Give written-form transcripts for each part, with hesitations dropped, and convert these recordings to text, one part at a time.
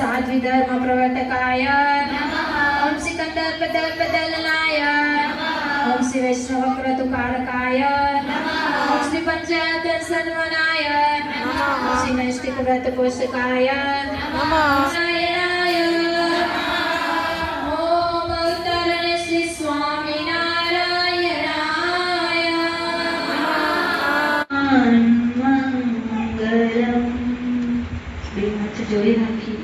साध्वी धर्म प्रवर्तकाय ओम सिकंदर बदलनाय ओम श्री वैष्णव क्रतुकारकाय ओम श्री पंचायत सन्मनाय ओम श्री नैष्ठिक व्रत पोषकाय नारायणाय ओम अवतरण श्री स्वामी नारायणाय मंगलम। બે હાથ જોડી રાખી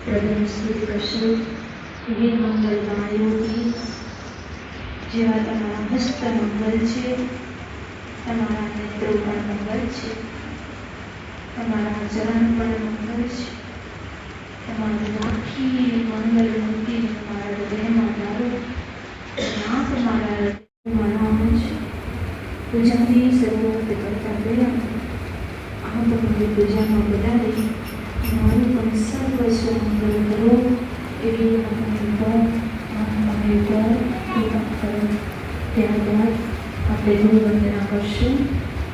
પ્રભુની સ્તુતિ કરશો। હે મંગલમય યોગી, જેવા તમારા હસ્ત મંગલ છે, તમારા નેત્રો પણ મંગલ છે, તમારા ચરણ પણ મંગલ છે, તમારી આખી મંગલ મૂર્તિ મારા હૃદયમાં ધારો, નાથ મારા હૃદયમાં નામ છે। પૂજાની શરૂઆત કરતા પહેલા આપ મારી પૂજામાં વધારી મારું પણ સર્વસ્વ મંગલ કરો એવી આપણે કહો ત્યારબાદ આપણે ગુરુ વંદના કરશું।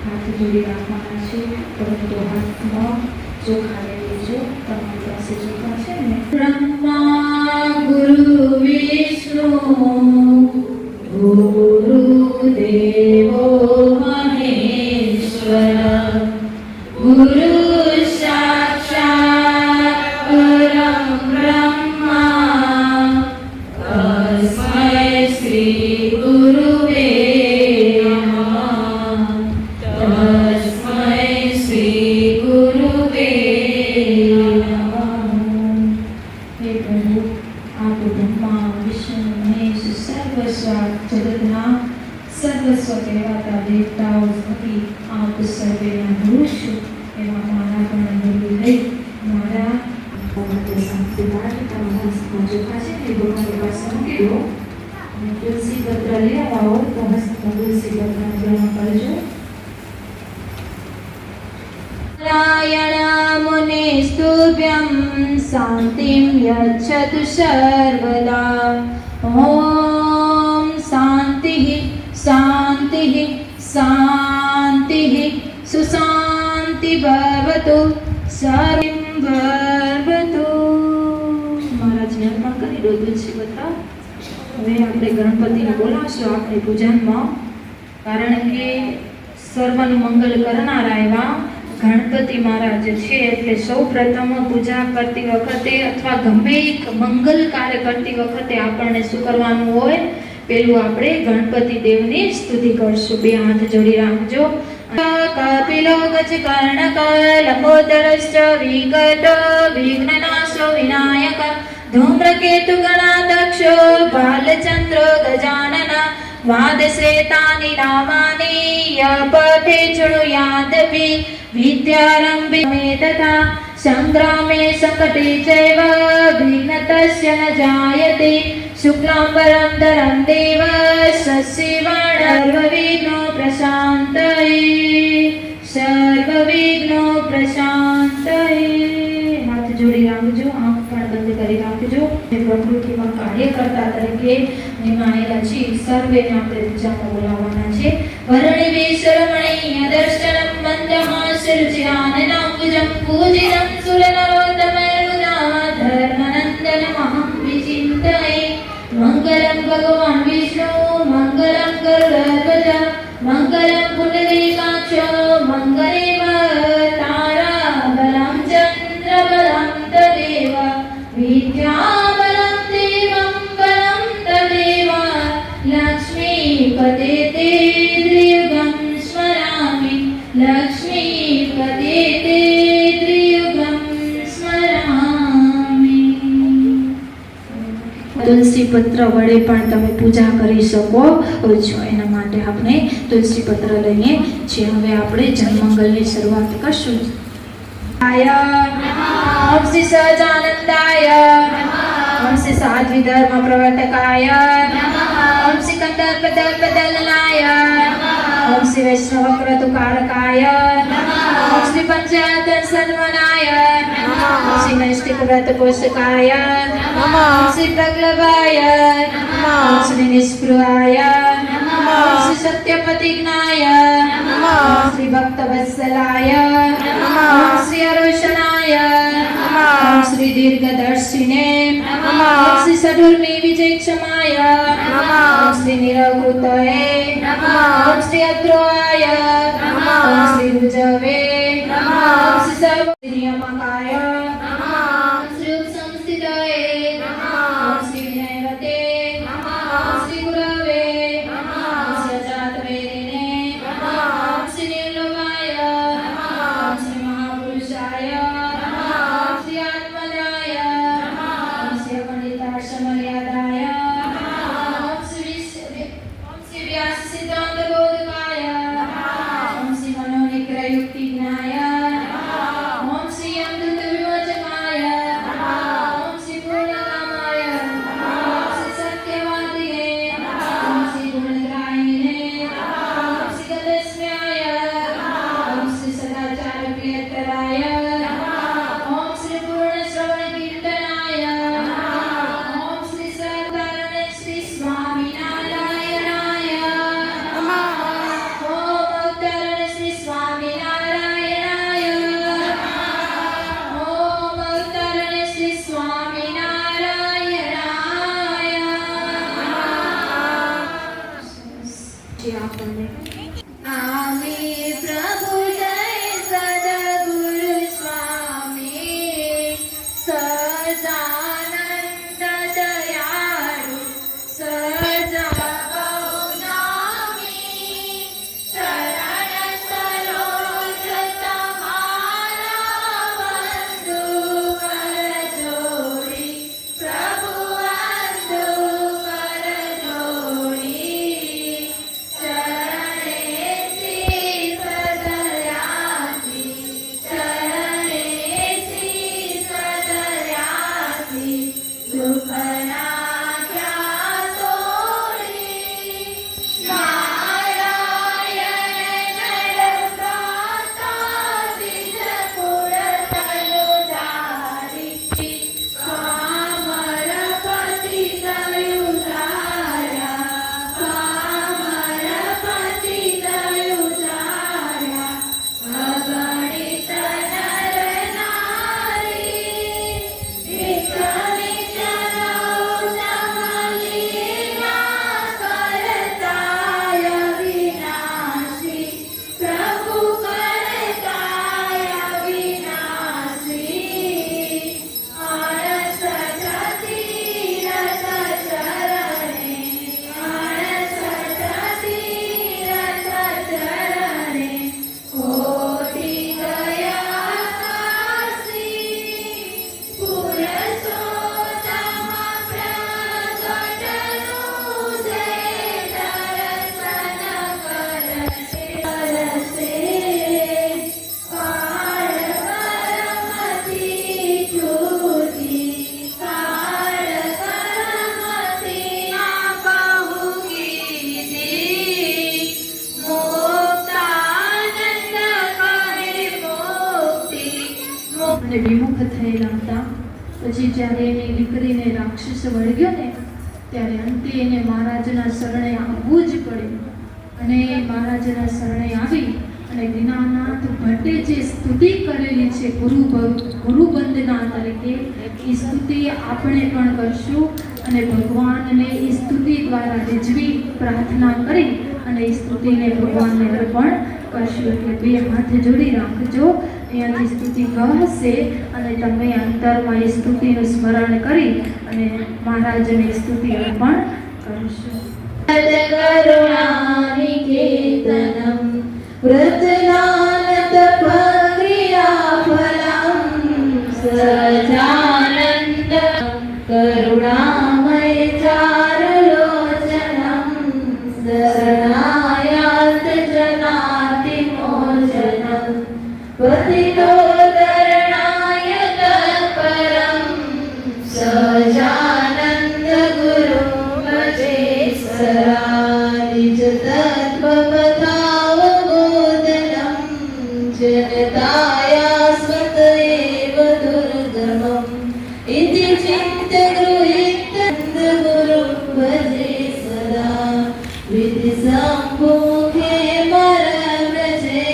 હાથ જોડી રાખવાના છે, પરંતુ હાથમાં ચોખા લઈ લેજો, તમારી પાસે ચોખા છે ને। બ્રહ્મા ગુરુ વિષ્ણુ ગુરુદેવો મહેશ્વર ગુરુ સાક્ષાત પરમ બ્રહ્મા તસ્મૈ શ્રી ગુરુવે નમઃ તસ્મૈ શ્રી ગુરુવે નમઃ। હે પ્રભુ, આપ બ્રહ્મા વિષ્ણુ મહેશ સર્વસ્વ જગતના સર્વસ્વ કહેવાતા દેવતાઓ થકી આપ સર્વેના ગુરુ છો, એવા મારા પણ ગુરુ લઈ મારા તમારા ચોખા છે ને ભગવાનની પાસે મૂકી દો અને તુલસી પત્ર લઈ આવો તો હસ્તમાં તુલસી પત્ર ગ્રહણ કરજો। નારાયણ મુનિ સ્તુભ્યં શાંતિં યચ્છતુ સર્વદા। ઓમ શાંતિ શાંતિ શાંતિ સુશાંતિ ભવતુ સર્વં ભવતુ। મારા ધ્યાન પણ કરી દો તુલસી પત્ર। હવે આપણે ગણપતિને બોલાવશું આપણી પૂજનમાં, કારણ કે સર્વનું મંગલ કરનારા એવા ગણપતિ મહારાજ છે। એટલે સૌ પ્રથમ પૂજા કરતી વખતે અથવા ગમે એક મંગલ કાર્ય કરતી વખતે આપણને શું કરવાનું હોય, પેલું આપણે ગણપતિ દેવની સ્તુતિ કરશું। બે હાથ જોડી રાખજો। કપિલો ગજકર્ણક લંબોદરશ્ચ વિકટ વિઘ્નનાશો વિનાયક ધૂમ્રકેતુ ગણાધક્ષો બાલચંદ્ર ગજાનન વાદશ્રેતાનિ નામાનિ યપઠે શૃણુયાદપि વિદ્યારંભે મે તથા સંગ્રામે સંકટે ચૈવ વિઘ્નતસ્ય ન જાયતે શુક્લાંબરં ધરં દેવ સસ્યવર્ણ સર્વવિઘ્નો પ્રશાંતયે સર્વવિઘ્નો પ્રશાંતયે। હાથ જોડી રાખજો, આંખ પણ બંધ કરી રાખજો। પ્રકૃતિમાં કાર્ય કરતા તરીકે નિમાયેલા છે સર્વેને આપણે પૂજામાં બોલાવવાના છે। વર્ણિવેશરમણીય દર્શનમ મંદહાસરુચિરાનનાંબુજં પૂજિતં સુરનરોત્તમૈર્મુદા ધર્મનંદનમહં વિચિन्तये। મંગલં ભગવાન વિષ્ણુ મંગલં ગરુડધ્વજ મંગલં પુંડરીકાક્ષ મંગલેવતારા બલં ચંદ્રબલં તદેવ વિદ્યાબલં દેવં બલં તદેવ લક્ષ્મીપતે તે ત્રિયુગં સ્મરામિ લક્ષ્મીપતે તે ત્રિયુગં સ્મરામિ। તુલસી પત્ર વડે પણ તમે પૂજા કરી શકો છો, એના માટે આપણે તુલસી પત્ર લઈએ છીએ। હવે આપણે જન્મંગલની શરૂઆત કરશું। ઓમ શ્રી સહજાનંદાય ओम श्री साध्वी धर्म प्रवर्तकाय ओम सिकंदर बदलनाय ओम श्री वैष्णव क्रतुकारकाय ओम श्री पंचायत सन्मनाय ओम श्री नैष्ठिक व्रत पोषकाय ओम श्री प्रगल्भाय ओम श्री निष्पृहाय ओम श्री सत्यपतिज्ञाय ओम श्री भक्तवत्सलाय ओम श्री अरोषणाय ओम श्री दीर्घदर्शिने ओम श्री सधुर्मी विजय क्षमाय ओम श्री निरवकृतये ओम श्री अद्रोहाय ओम श्री रुजवे ओम श्री सर्वनियमकाय ओम श्री उपसंस्थितये ओम श्री विनयवते ओम श्री गुरवे ओम श्री अजातवेदिने ओम श्री निर्लोभाय ओम श्री महापुरुषाय ओम श्री आत्मनाय ओम श्री अखंडितार्थमर्यादाय ओम श्री व्यास सिद्धांत बोधकाय ओम श्री मनोनिग्रह युक्ति ज्ञाय ओम श्री यमदूत विमोचकाय ओम श्री पूर्णकामाय ओम श्री सत्यवादिने ओम श्री गुणग्राहिणे ओम श्री गतस्म्याय ओम श्री सदाचार प्रियतराय ओम श्री पूर्ण श्रवण कीर्तनाय ओम श्री सदारण श्री स्वामीनारायणाय ओम अवतरण श्री स्वामीनारायणाय ओम अवतरण श्री स्वामीनारायणाय आम्ही प्रभु जय सद्गुरु स्वामी सदानंद दयाळु सदा बहुनामी चरण सरोज तुम्हारा बंधु कर जोड़ी प्रभु बंधु कर जोड़ी चरणे शीस दयासी चरणे शीस दयासी दुखना क्या तोड़ी नारायण नरकाता द्विज कुल तनुधारी कामरपति तयुधारा कामरपति तयुधारा अगणित नर नारी नित नित नौतम लीला करताय विनाशी प्रभु करताय विनाशी अणसठ तीरथ चरणे अणसठ तीरथ चरणे कोटि गया काशी पुरुषोत्तम प्रगटनु जे दर्शन करसे काल करमति छूटी काल करमति आपहु कीधी मुक्तानंद करे मुक्ति અને વિમુખ થયેલા હતા પછી જ્યારે એની દીકરીને રાક્ષસ વળગ્યો ને ત્યારે અંતે એને મહારાજના શરણે આવવું જ પડ્યું અને મહારાજના શરણે આવી અને દીનાનાથ ભટ્ટે જે સ્તુતિ કરેલી છે ગુરુ વંદના તરીકે એ સ્તુતિ આપણે પણ કરશું અને ભગવાનને એ સ્તુતિ દ્વારા રીઝવી પ્રાર્થના કરી અને એ સ્તુતિને ભગવાનને અર્પણ કરશું એટલે બે હાથ જોડી રાખજો અહીંયાથી સ્તુતિ ગહશે અને તમે અંતરમાં એ સ્તુતિનું સ્મરણ કરી અને મહારાજને સ્તુતિ અર્પણ કરશો કરુણાનિકેતનમ વ્રતનાનંદ ક્રિયાફલમ સજાનંદ કરુણામય ચારુલોચનમ શરણાયાત જનાતિ મોચનમ પતિતો કરણાય તત્પરમ સજાનંદ ગુરુ ભજે સરાનિજ તત્વબતાવબોધનમ જનતાયા સ્વતએવ દુર્ગમમ ઇતિ ચિંત ગૃહીત ગુરુ ભજે સદા વિધિ સંમુખે મરવ્રજે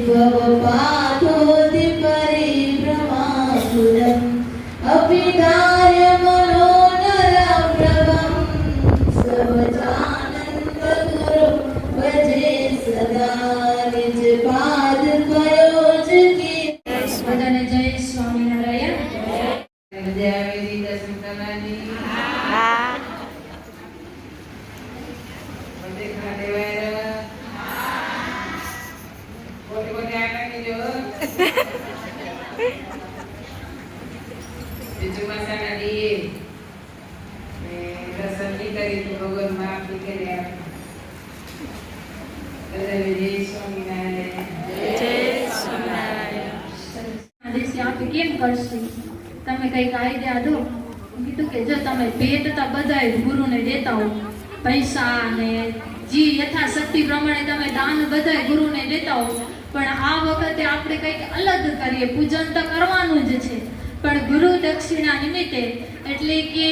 ભવપાથોતિ પરિભ્રમાતુર विधाय मनोनरप्रभं सवजानन्दगुरु भजे सदा निज पाद पयोज की। बधाने जय स्वामीनारायण। મજા આવેલી દર્શન કરવાની બધે ખાડે વાયર કોટી કોટી આટા કીજો બીજું મસાલા દી ને દર્શન ની કરી તો ભગવાન માફ ની કર્યા જય સ્વામિનારાયણ જય સ્વામિનારાયણ. આદેશ આપે કેમ કરશું? તમે કઈક આઈડિયા દો. કીધું કે જો તમે ભેટ તો બધાય ગુરુને દેતા હો, પૈસા ને જી યથાશક્તિ પ્રમાણે તમે દાન બધાય ગુરુને દેતા હો, પણ આ વખતે આપણે કંઈક અલગ કરીએ. પૂજન તો કરવાનું જ છે, પણ ગુરુ દક્ષિણા નિમિત્તે એટલે કે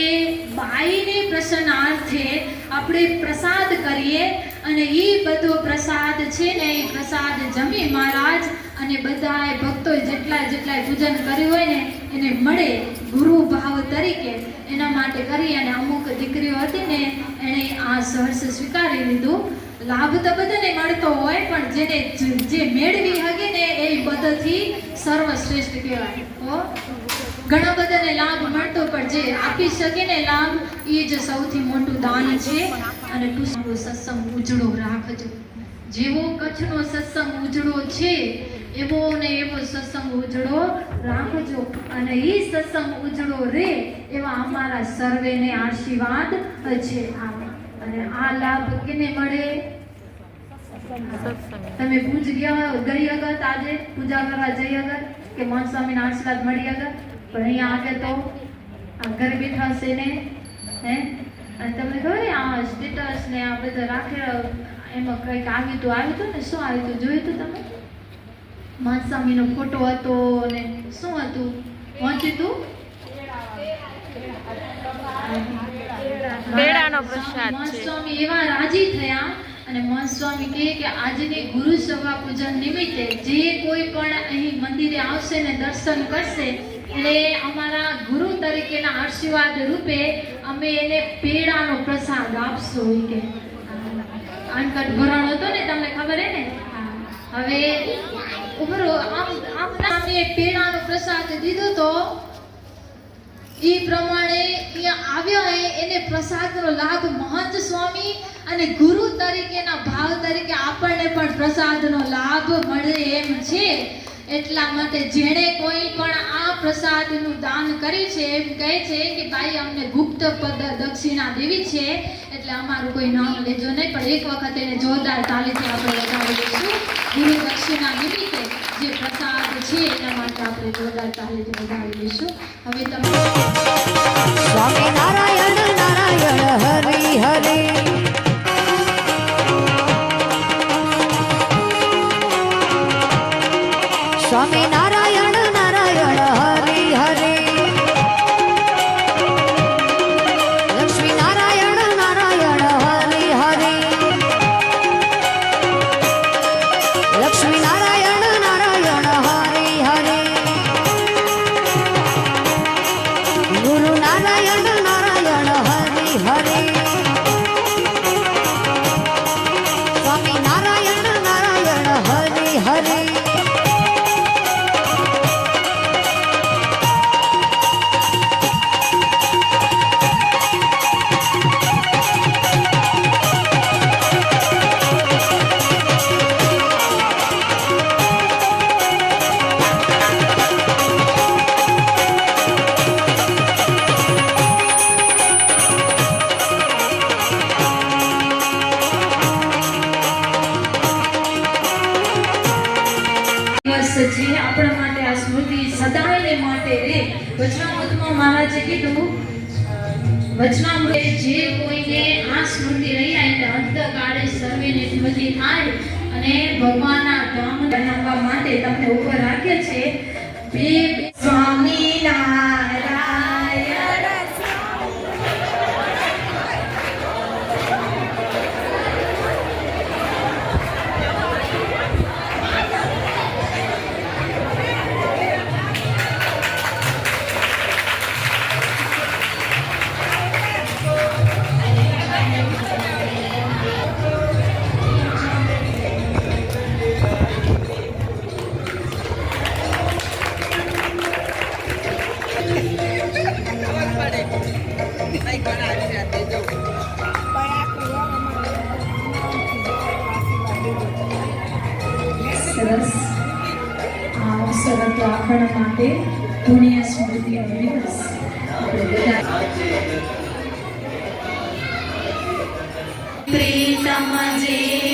બાઈને પ્રસન્નાર્થે આપણે પ્રસાદ કરીએ અને એ બધો પ્રસાદ છે ને એ પ્રસાદ જમી મહારાજ અને બધાય ભક્તોએ જેટલા પૂજન કર્યું હોય ને એને મળે ગુરુ ભાવ તરીકે, એના માટે કરી. અને અમુક દીકરીઓ હતી ને એણે આ સહર્ષ સ્વીકારી લીધું. લાભ તો બધાને મળતો હોય, પણ જેને જે મેળવી શકે ને એ બધાથી સર્વશ્રેષ્ઠ કહેવાય. ઘણા બધાને લાભ મળતો, પણ જે આપી શકે ને લાભ એ જ સૌથી મોટું દાન છે. અને ટૂંકો સત્સંગ ઉજળો રાખજો. જેવો કચ્છનો સત્સંગ ઉજળો છે એવો ને એવો સત્સંગ ઉજળો રાખજો, અને એ સત્સંગ ઉજળો રહે એવા અમારા સર્વેને આશીર્વાદ છે. અને આ લાભ કેને મળે? તમે પૂજ ગયા ગઈ અગર આજે પૂજા કરવા જઈ અગર કે મોહન સ્વામીના આશીર્વાદ મળી અગર, પણ અહીંયા આવે તો આ ઘરે બેઠા હશે ને હે, અને તમને ખબર આ સ્ટેટસ ને આ બધા રાખે એમાં કંઈક આવ્યું હતું ને, શું આવ્યું હતું જોયું હતું તમે? મોહન સ્વામીનો ફોટો હતો ને શું હતું પહોંચ્યું હતું? પેડાનો પ્રસાદ મોહન છે. સ્વામી એવા રાજી થયા અને મોહન સ્વામી કહે કે આજની ગુરુ સભા પૂજન નિમિત્તે જે કોઈ પણ અહીં મંદિરે આવશે ને દર્શન કરશે એટલે અમારા ગુરુ તરીકેના આશીર્વાદ રૂપે અમે એને પેડાનો પ્રસાદ આપશું. કે અનકટ ભરણ હતો ને, તમને ખબર હે ને? હવે ઉભરો આમ પેડાનો પ્રસાદ દીધો તો એ પ્રમાણે અહીંયા આવ્યા એને પ્રસાદનો લાભ મહંત સ્વામી અને ગુરુ તરીકેના ભાવ તરીકે આપણને પણ પ્રસાદનો લાભ મળે એમ છે. એટલા માટે જેણે કોઈ પણ આ પ્રસાદનું દાન કરી છે એમ કહે છે કે ભાઈ અમને ગુપ્ત પદ દક્ષિણા દેવી છે, એટલે અમારું કોઈ નામ લેજો નહીં, પણ એક વખત એને જોરદાર તાલીથી આપણે લગાવી દઈશું. ગુરુ દક્ષિણા નિમિત્તે જે પ્રસાદ છે એના માટે આપણે જોરદાર તાલીથી લગાવી દઈશું. હવે તમે સ્વામી નારાયણ નારાયણ હરિ હરિ. સ્વામી નારાયણ નારાયણ હરિ હરિ. લક્ષ્મી નારાયણ નારાયણ હરિ હરિ. લક્ષ્મી નારાયણ નારાયણ હરિ હરિ. ગુરુ નારાયણ નારાયણ હરિ હરિ. સ્વામી નારાયણ નારાયણ હરિ હરિ. છે આપણા માટે આ સ્મૃતિ સદાયને માટે રે. વચનામૃતમાં મહારાજે કીધું, વચનામૃત જે કોઈને આ સ્મૃતિ રહી એટલે અંતકાળે સર્વેની સ્મૃતિ થાય અને ભગવાનના ધામ બનાવવા માટે તમને ઉપર રાખે છે. બે સ્વામી નારાયણ તો આપણા માટે પુણ્ય સ્મૃતિનો દિવસ આપણે બધા પ્રીતમ જે